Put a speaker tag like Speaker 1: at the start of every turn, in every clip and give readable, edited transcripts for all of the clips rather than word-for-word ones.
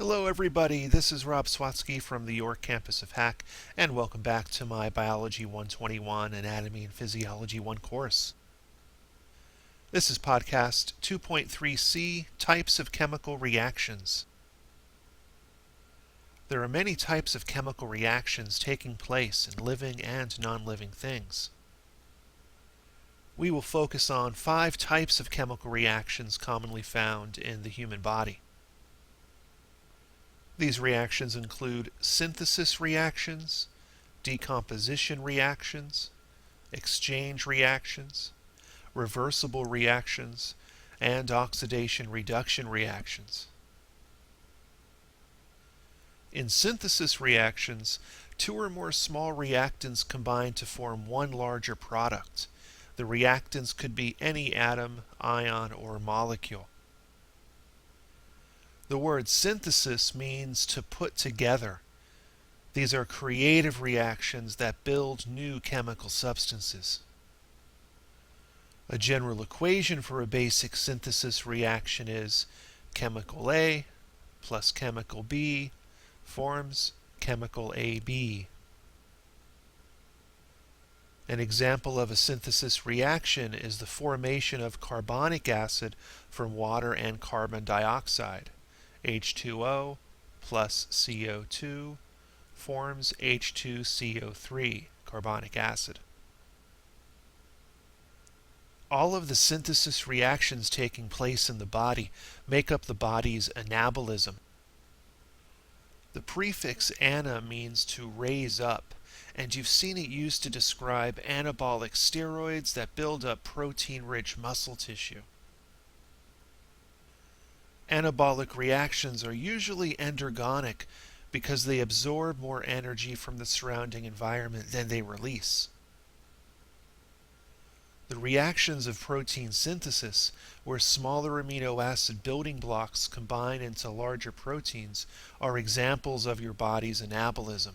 Speaker 1: Hello everybody, this is Rob Swatsky from the York campus of Hack, and welcome back to my Biology 121 Anatomy and Physiology 1 course. This is podcast 2.3c, Types of Chemical Reactions. There are many types of chemical reactions taking place in living and non-living things. We will focus on 5 types of chemical reactions commonly found in the human body. These reactions include synthesis reactions, decomposition reactions, exchange reactions, reversible reactions, and oxidation reduction reactions. In synthesis reactions, 2 or more small reactants combine to form one larger product. The reactants could be any atom, ion, or molecule. The word synthesis means to put together. These are creative reactions that build new chemical substances. A general equation for a basic synthesis reaction is chemical A plus chemical B forms chemical AB. An example of a synthesis reaction is the formation of carbonic acid from water and carbon dioxide. H2O plus CO2 forms H2CO3, carbonic acid. All of the synthesis reactions taking place in the body make up the body's anabolism. The prefix ana means to raise up, and you've seen it used to describe anabolic steroids that build up protein-rich muscle tissue. Anabolic reactions are usually endergonic because they absorb more energy from the surrounding environment than they release. The reactions of protein synthesis, where smaller amino acid building blocks combine into larger proteins, are examples of your body's anabolism.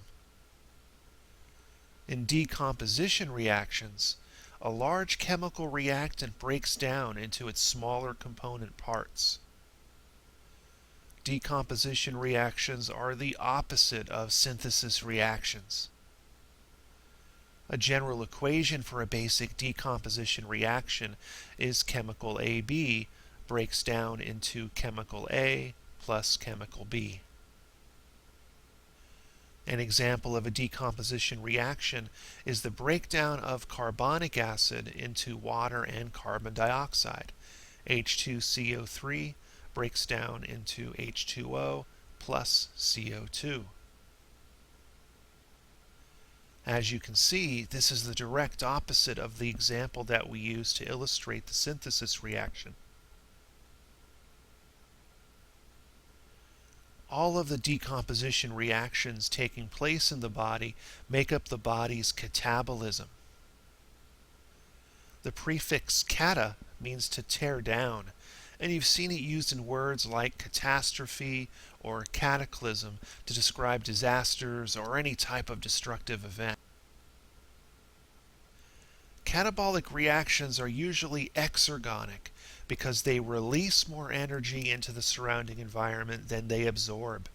Speaker 1: In decomposition reactions, a large chemical reactant breaks down into its smaller component parts. Decomposition reactions are the opposite of synthesis reactions. A general equation for a basic decomposition reaction is chemical AB breaks down into chemical A plus chemical B. An example of a decomposition reaction is the breakdown of carbonic acid into water and carbon dioxide. H2CO3 breaks down into H2O plus CO2. As you can see, this is the direct opposite of the example that we use to illustrate the synthesis reaction. All of the decomposition reactions taking place in the body make up the body's catabolism. The prefix cata means to tear down, and you've seen it used in words like catastrophe or cataclysm to describe disasters or any type of destructive event. Catabolic reactions are usually exergonic because they release more energy into the surrounding environment than they absorb.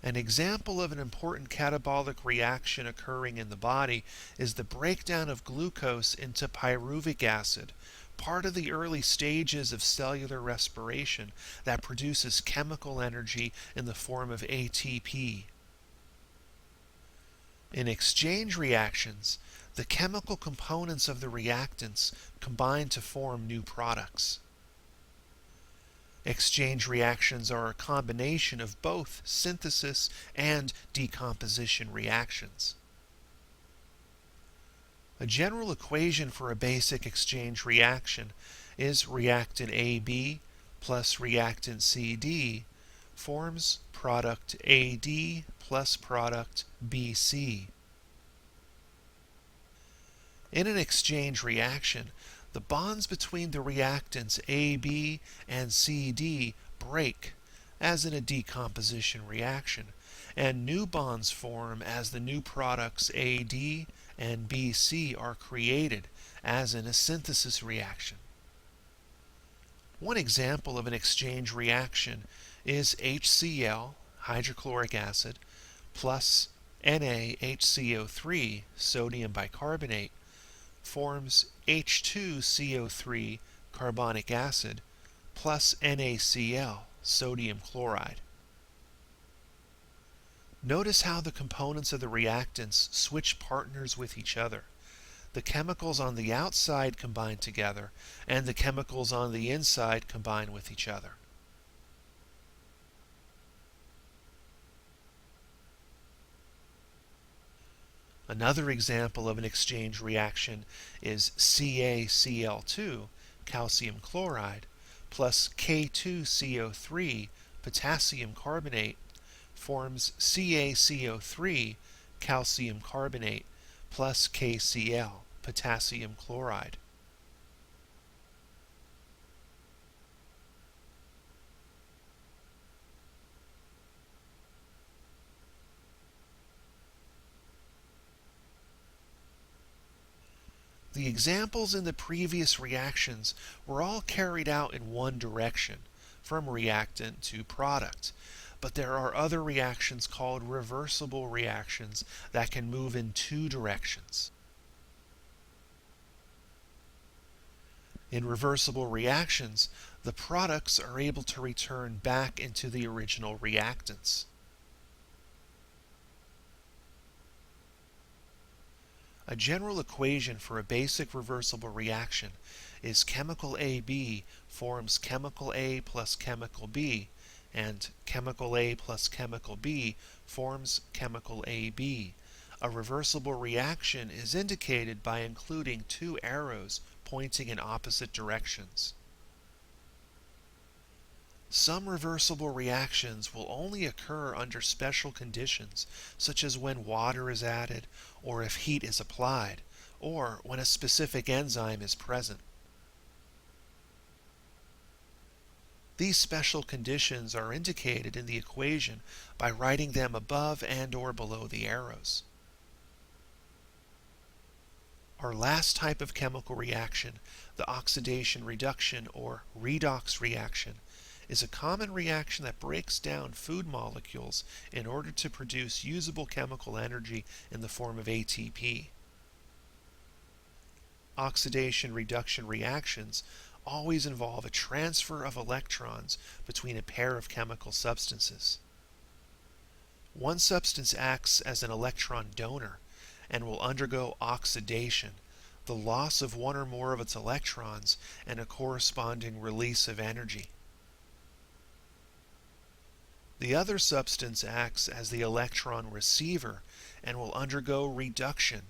Speaker 1: An example of an important catabolic reaction occurring in the body is the breakdown of glucose into pyruvic acid, part of the early stages of cellular respiration that produces chemical energy in the form of ATP. In exchange reactions, the chemical components of the reactants combine to form new products. Exchange reactions are a combination of both synthesis and decomposition reactions. A general equation for a basic exchange reaction is reactant AB plus reactant CD forms product AD plus product BC. In an exchange reaction, the bonds between the reactants AB and CD break, as in a decomposition reaction, and new bonds form as the new products AD and BC are created, as in a synthesis reaction. One example of an exchange reaction is HCl, hydrochloric acid, plus NaHCO3, sodium bicarbonate, forms H2CO3, carbonic acid, plus NaCl, sodium chloride. Notice how the components of the reactants switch partners with each other. The chemicals on the outside combine together, and the chemicals on the inside combine with each other. Another example of an exchange reaction is CaCl2, calcium chloride, plus K2CO3, potassium carbonate, forms CaCO3, calcium carbonate, plus KCl, potassium chloride. The examples in the previous reactions were all carried out in one direction, from reactant to product. But there are other reactions called reversible reactions that can move in two directions. In reversible reactions, the products are able to return back into the original reactants. A general equation for a basic reversible reaction is chemical AB forms chemical A plus chemical B, and chemical A plus chemical B forms chemical AB. A reversible reaction is indicated by including two arrows pointing in opposite directions. Some reversible reactions will only occur under special conditions, such as when water is added, or if heat is applied, or when a specific enzyme is present. These special conditions are indicated in the equation by writing them above and or below the arrows. Our last type of chemical reaction, the oxidation reduction or redox reaction, is a common reaction that breaks down food molecules in order to produce usable chemical energy in the form of ATP. Oxidation reduction reactions always involve a transfer of electrons between a pair of chemical substances. One substance acts as an electron donor and will undergo oxidation, the loss of one or more of its electrons, and a corresponding release of energy. The other substance acts as the electron receiver and will undergo reduction,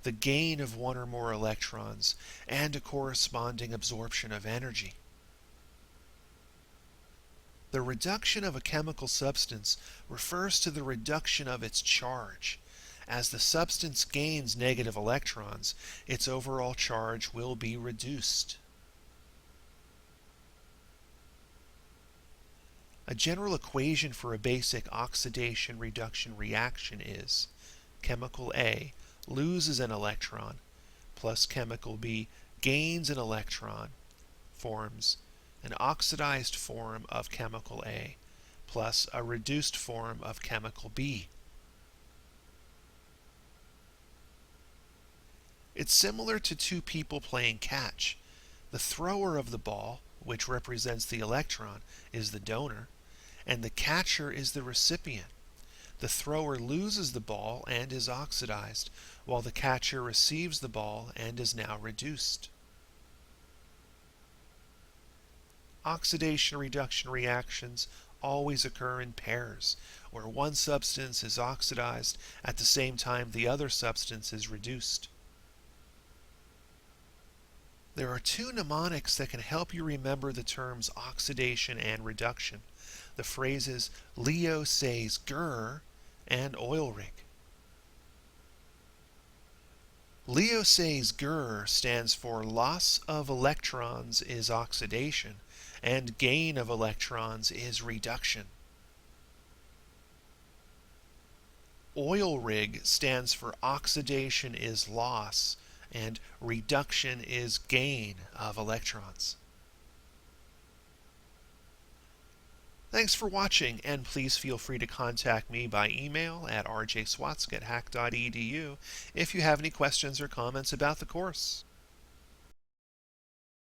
Speaker 1: the gain of one or more electrons, and a corresponding absorption of energy. The reduction of a chemical substance refers to the reduction of its charge. As the substance gains negative electrons, its overall charge will be reduced. A general equation for a basic oxidation reduction reaction is chemical A loses an electron plus chemical B gains an electron forms an oxidized form of chemical A plus a reduced form of chemical B. It's similar to two people playing catch. The thrower of the ball, which represents the electron, is the donor, and the catcher is the recipient. The thrower loses the ball and is oxidized, while the catcher receives the ball and is now reduced. Oxidation reduction reactions always occur in pairs, where one substance is oxidized at the same time the other substance is reduced. There are two mnemonics that can help you remember the terms oxidation and reduction. The phrases Leo says grr and oil rig. Leo says grr stands for loss of electrons is oxidation and gain of electrons is reduction. Oil rig stands for oxidation is loss and reduction is gain of electrons. Thanks for watching, and please feel free to contact me by email at rjswatsky@hack.edu if you have any questions or comments about the course.